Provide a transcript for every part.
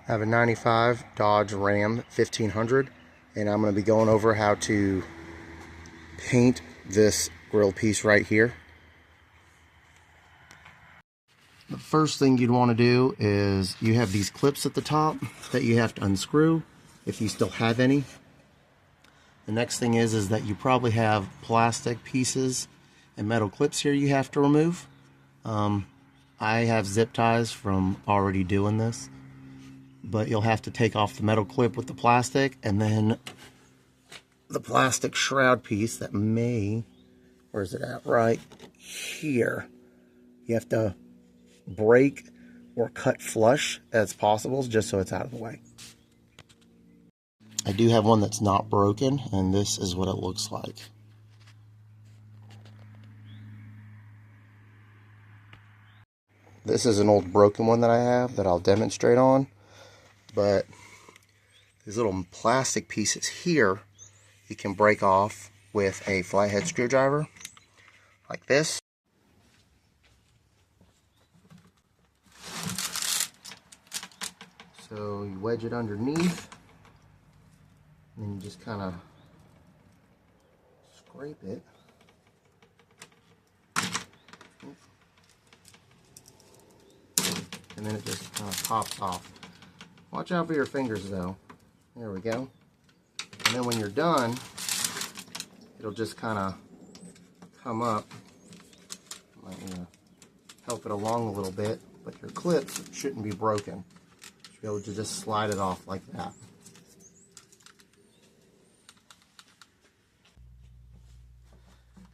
I have a 95 Dodge Ram 1500, and I'm going to be going over how to paint this grill piece right here. The first thing you'd want to do is you have these clips at the top that you have to unscrew if you still have any. The next thing is that you probably have plastic pieces and metal clips here you have to remove. I have zip ties from already doing this, but you'll have to take off the metal clip with the plastic, and then the plastic shroud piece that may, where is it at, right here, you have to break or cut flush as possible just so it's out of the way. I do have one that's not broken, and this is what it looks like. This is an old broken one that I have that I'll demonstrate on, but these little plastic pieces here you can break off with a flathead screwdriver like this. So you wedge it underneath, and then you just kind of scrape it. And then it just kind of pops off. Watch out for your fingers though. There we go. And then when you're done, it'll just kind of come up. Might help it along a little bit, but your clips shouldn't be broken. You should be able to just slide it off like that.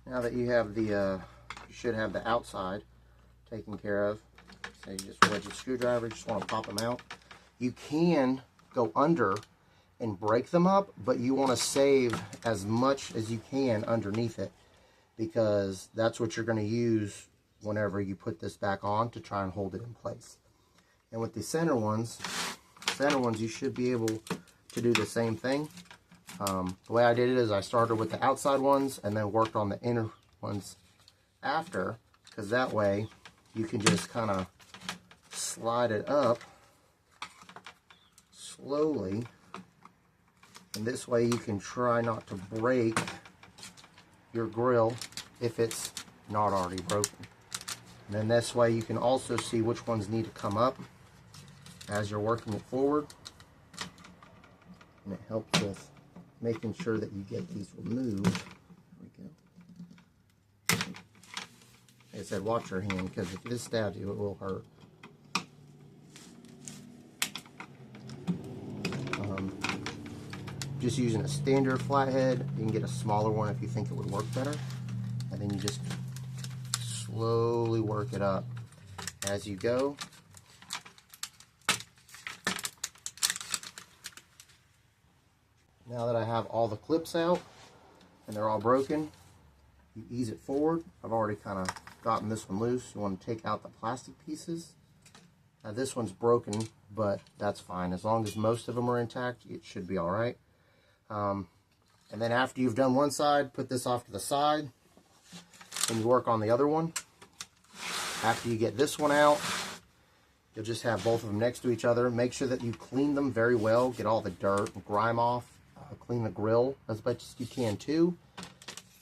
Now that you have the, you should have the outside taken care of. So you just wedge a screwdriver, you just want to pop them out. You can go under and break them up, but you want to save as much as you can underneath it, because that's what you're going to use whenever you put this back on to try and hold it in place. And with the center ones you should be able to do the same thing. The way I did it is I started with the outside ones and then worked on the inner ones after, because that way you can just kind of slide it up slowly, and this way you can try not to break your grill if it's not already broken. And then this way you can also see which ones need to come up as you're working it forward, and it helps with making sure that you get these removed. There we go. Like I said, watch your hand, because if this stabs you, it will hurt. Just using a standard flathead, you can get a smaller one if you think it would work better, and then you just slowly work it up as you go. Now that I have all the clips out and they're all broken, you ease it forward. I've already kind of gotten this one loose. You want to take out the plastic pieces. Now this one's broken, but that's fine. As long as most of them are intact, it should be all right. And then after you've done one side, put this off to the side and you work on the other one. After you get this one out, you'll just have both of them next to each other. Make sure that you clean them very well, get all the dirt and grime off. Clean the grill as much as you can too.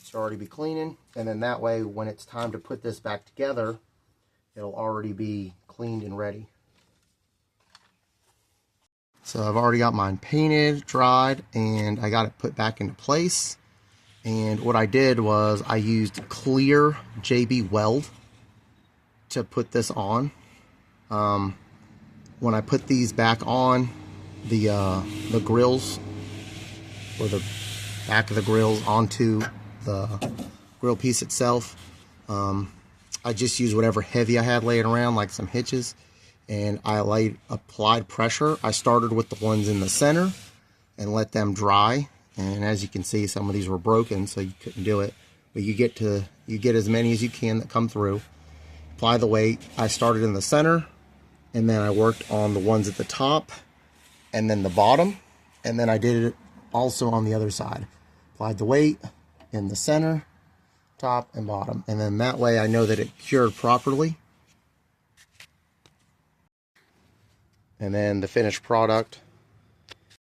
Should already be cleaning, and then that way when it's time to put this back together, it'll already be cleaned and ready. So I've already got mine painted, dried, and I got it put back into place. And what I did was I used clear JB Weld to put this on. When I put these back on, the grills, or the back of the grills onto the grill piece itself, I just used whatever heavy I had laying around, like some hitches, and I applied pressure. I started with the ones in the center and let them dry, and as you can see, some of these were broken, so you couldn't do it, but you get as many as you can that come through. Apply the weight. I started in the center, and then I worked on the ones at the top and then the bottom, and then I did it also on the other side. Applied the weight in the center, top, and bottom, and then that way I know that it cured properly. And then the finished product